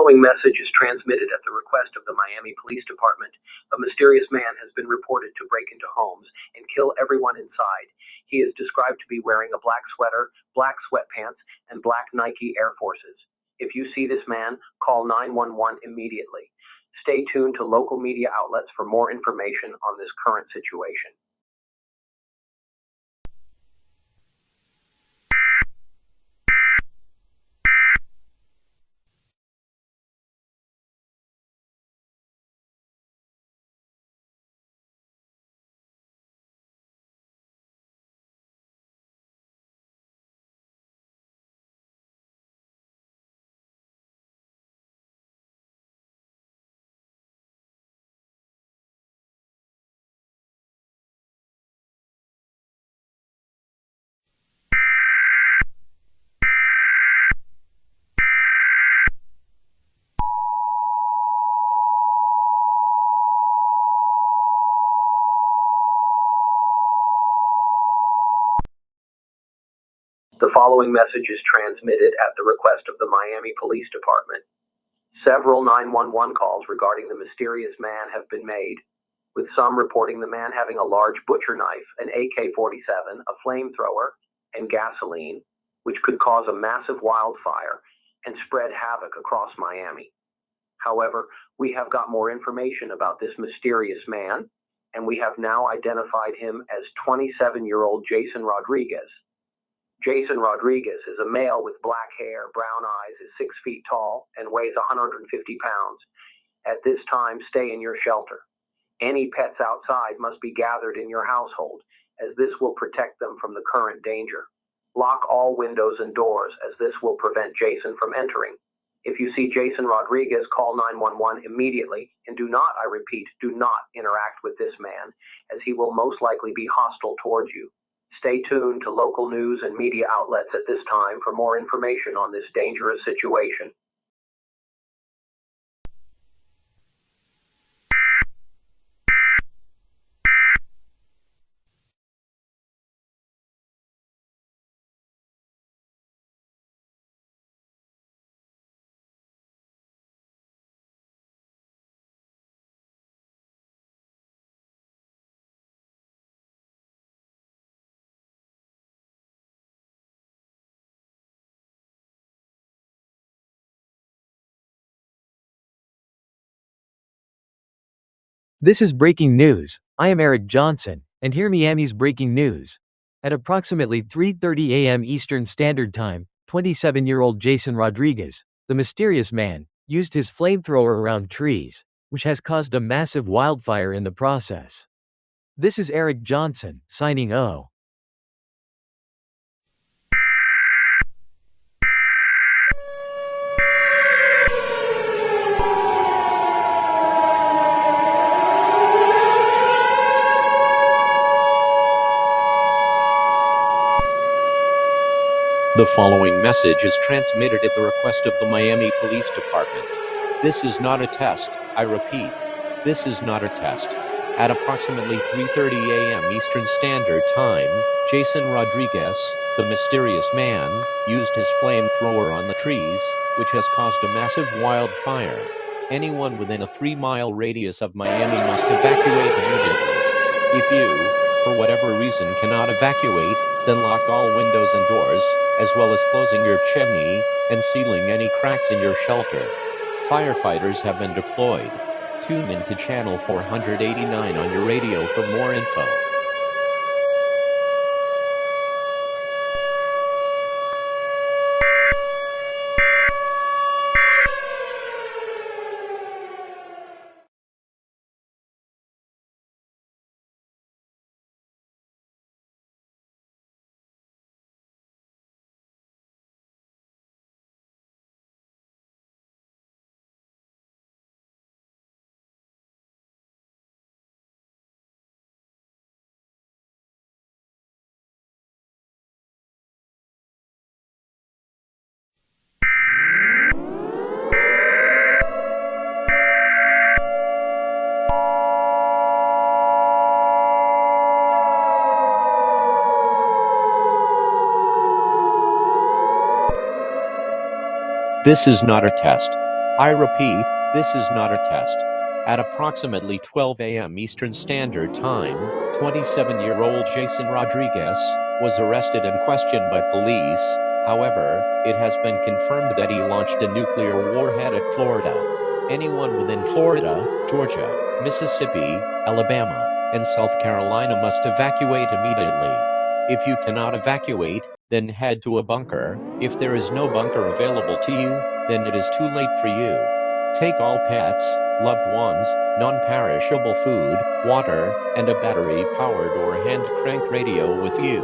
following message is transmitted at the request of the Miami Police Department. A mysterious man has been reported to break into homes and kill everyone inside. He is described to be wearing a black sweater, black sweatpants, and black Nike Air Forces. If you see this man, call 911 immediately. Stay tuned to local media outlets for more information on this current situation. The following message is transmitted at the request of the Miami Police Department. Several 911 calls regarding the mysterious man have been made, with some reporting the man having a large butcher knife, an AK-47, a flamethrower, and gasoline, which could cause a massive wildfire and spread havoc across Miami. However, we have got more information about this mysterious man, and we have now identified him as 27-year-old Jason Rodriguez. Jason Rodriguez is a male with black hair, brown eyes, is 6 feet tall, and weighs 150 pounds. At this time, stay in your shelter. Any pets outside must be gathered in your household, as this will protect them from the current danger. Lock all windows and doors, as this will prevent Jason from entering. If you see Jason Rodriguez, call 911 immediately, and do not, I repeat, do not interact with this man, as he will most likely be hostile towards you. Stay tuned to local news and media outlets at this time for more information on this dangerous situation. This is breaking news. I am Eric Johnson, and here Miami's breaking news. At approximately 3:30 a.m. Eastern Standard Time, 27-year-old Jason Rodriguez, the mysterious man, used his flamethrower around trees, which has caused a massive wildfire in the process. This is Eric Johnson, signing O. The following message is transmitted at the request of the Miami Police Department. This is not a test. I repeat, this is not a test. At approximately 3:30 a.m. Eastern Standard Time, Jason Rodriguez, the mysterious man, used his flamethrower on the trees, which has caused a massive wildfire. Anyone within a 3-mile radius of Miami must evacuate immediately. If you, for whatever reason, cannot evacuate, then lock all windows and doors, as well as closing your chimney and sealing any cracks in your shelter. Firefighters have been deployed. Tune in to channel 489 on your radio for more info. This is not a test. I repeat, this is not a test. At approximately 12 a.m. Eastern Standard Time, 27-year-old Jason Rodriguez was arrested and questioned by police. However, it has been confirmed that he launched a nuclear warhead at Florida. Anyone within Florida, Georgia, Mississippi, Alabama, and South Carolina must evacuate immediately. If you cannot evacuate, then head to a bunker. If there is no bunker available to you, then it is too late for you. Take all pets, loved ones, non-perishable food, water, and a battery-powered or hand-cranked radio with you.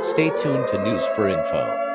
Stay tuned to News for Info.